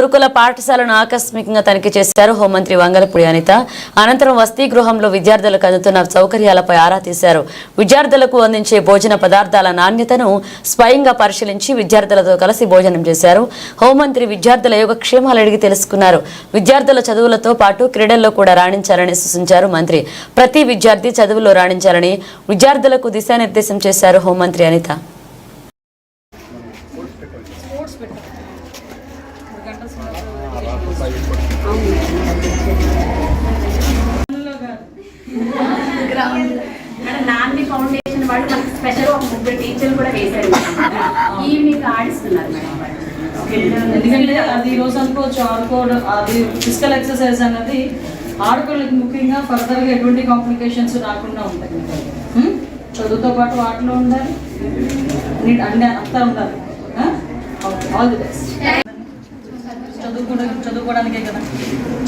గురుకుల పాఠశాలను ఆకస్మికంగా తనిఖీ చేశారు హోంమంత్రి వంగలపూడి అనిత. అనంతరం వసతి గృహంలో విద్యార్థులకు అందుతున్న సౌకర్యాలపై ఆరా తీశారు. విద్యార్థులకు అందించే భోజన పదార్థాల నాణ్యతను స్వయంగా పరిశీలించి విద్యార్థులతో కలిసి భోజనం చేశారు. హోంమంత్రి విద్యార్థుల యోగక్షేమాలు అడిగి తెలుసుకున్నారు. విద్యార్థుల చదువులతో పాటు క్రీడల్లో కూడా రాణించాలని సూచించారు మంత్రి. ప్రతి విద్యార్థి చదువులో రాణించాలని విద్యార్థులకు దిశానిర్దేశం చేశారు హోంమంత్రి అనిత. నాంది ఫౌండేషన్ వాళ్ళు మనకి స్పెషల్ ఒక ముగ్గురు టీచర్లు కూడా వేశారు. ఈవినింగ్ ఆడిస్తున్నారు మేడం. ఎందుకంటే అది ఈరోజు అనుకోవచ్చు ఆడుకోవడం, అది ఫిజికల్ ఎక్సర్సైజ్ అన్నది ఆడుకోవడానికి ముఖ్యంగా ఫర్దర్గా ఎటువంటి కాంప్లికేషన్స్ రాకుండా ఉంటాయి. చదువుతో పాటు వాటిలో ఉండాలి, అన్నీ అంతా ఉండాలి. All the best. చదువుకోవడానికే కదా,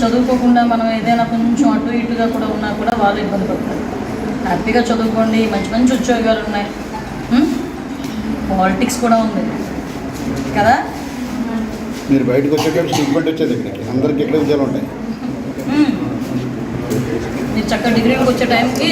చదువుకోకుండా మనం ఏదైనా కొంచెం అటు ఇటుగా కూడా ఉన్నా కూడా వాళ్ళు ఇబ్బంది పడతారు. హ్యాపీగా చదువుకోండి, మంచి మంచి ఉద్యోగాలు ఉన్నాయి, పాలిటిక్స్ కూడా ఉంది కదా. మీరు బయటకు వచ్చేటప్పుడు ట్రీట్మెంట్ వచ్చేది ఇక్కడికి అందరికి ఎక్కడ ఉద్యోగాలు ఉంటాయి. మీరు చక్కగా డిగ్రీకి వచ్చే టైంకి